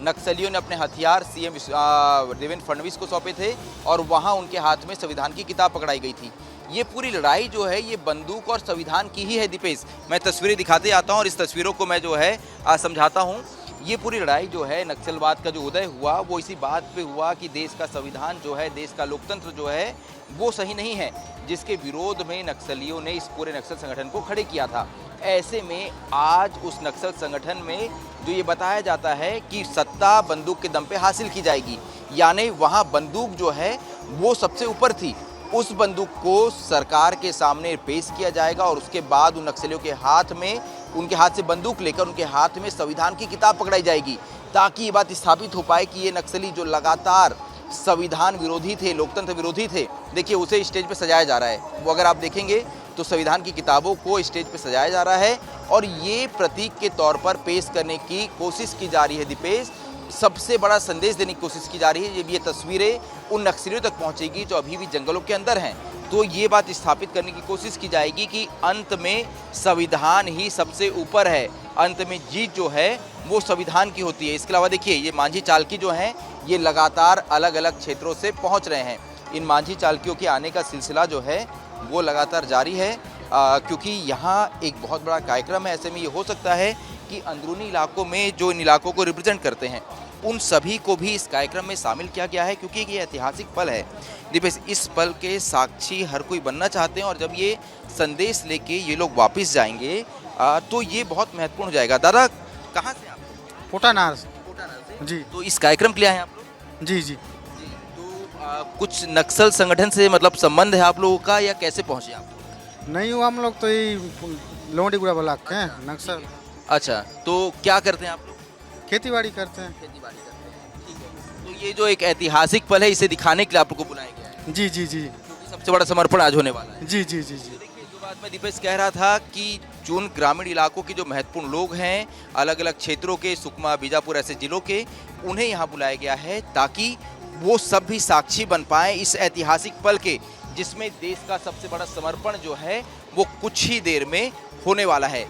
नक्सलियों ने अपने हथियार सीएम देवेंद्र फडणवीस को सौंपे थे और वहाँ उनके हाथ में संविधान की किताब पकड़ाई गई थी। ये पूरी लड़ाई जो है ये बंदूक और संविधान की ही है दीपेश। मैं तस्वीरें दिखाते आता हूँ और इस तस्वीरों को मैं जो है समझाता हूँ। ये पूरी लड़ाई जो है नक्सलवाद का जो उदय हुआ वो इसी बात पे हुआ कि देश का संविधान जो है, देश का लोकतंत्र जो है वो सही नहीं है, जिसके विरोध में नक्सलियों ने इस पूरे नक्सल संगठन को खड़े किया था। ऐसे में आज उस नक्सल संगठन में जो ये बताया जाता है कि सत्ता बंदूक के दम पे हासिल की जाएगी, यानी वहाँ बंदूक जो है वो सबसे ऊपर थी। उस बंदूक को सरकार के सामने पेश किया जाएगा और उसके बाद उन नक्सलियों के हाथ में, उनके हाथ से बंदूक लेकर उनके हाथ में संविधान की किताब पकड़ाई जाएगी, ताकि ये बात स्थापित हो पाए कि ये नक्सली जो लगातार संविधान विरोधी थे, लोकतंत्र विरोधी थे, देखिए उसे स्टेज पे सजाया जा रहा है। वो अगर आप देखेंगे तो संविधान की किताबों को स्टेज पे सजाया जा रहा है और ये प्रतीक के तौर पर पेश करने की कोशिश की जा रही है दीपेश। सबसे बड़ा संदेश देने की कोशिश की जा रही है। जब ये तस्वीरें उन नक्सलियों तक पहुंचेगी जो अभी भी जंगलों के अंदर हैं, तो ये बात स्थापित करने की कोशिश की जाएगी कि अंत में संविधान ही सबसे ऊपर है, अंत में जीत जो है वो संविधान की होती है। इसके अलावा देखिए ये मांझी चालकी जो हैं ये लगातार अलग अलग क्षेत्रों से पहुंच रहे हैं। इन मांझी चालकियों के आने का सिलसिला जो है वो लगातार जारी है, क्योंकि यहाँ एक बहुत बड़ा कार्यक्रम है। ऐसे में ये हो सकता है कि अंदरूनी इलाकों में जो इन इलाकों को रिप्रेजेंट करते हैं उन सभी को भी इस कार्यक्रम में शामिल किया गया है, क्योंकि ये ऐतिहासिक पल है दीपेश। इस पल के साक्षी हर कोई बनना चाहते हैं और जब ये संदेश लेके ये लोग वापस जाएंगे तो ये बहुत महत्वपूर्ण हो जाएगा। दादा कहाँ से आप? पोटानार से। पोटानार से जी तो इस कार्यक्रम के लिए आए हैं आप लोग? जी जी तो कुछ नक्सल संगठन से मतलब संबंध है आप लोगों का या कैसे पहुँचे आप? नहीं हुआ, हम लोग तो यही लोहड़ीगुड़ा ब्लॉक के हैं नक्सल। अच्छा, तो क्या करते हैं आप लोग? खेती बाड़ी करते हैं। खेती-बाड़ी करते हैं, ठीक है। तो ये जो एक ऐतिहासिक पल है इसे दिखाने के लिए आप लोग को बुलाया गया है, जी जी जी क्योंकि सबसे बड़ा समर्पण आज होने वाला है। जी जी जी जी देखिए जो बात मैं दीपेश कह रहा था कि जो ग्रामीण इलाकों के जो महत्वपूर्ण लोग हैं, अलग अलग क्षेत्रों के, सुकमा, बीजापुर ऐसे जिलों के, उन्हें यहाँ बुलाया गया है ताकि वो सब भी साक्षी बन पाए इस ऐतिहासिक पल के, जिसमें देश का सबसे बड़ा समर्पण जो है वो कुछ ही देर में होने वाला है।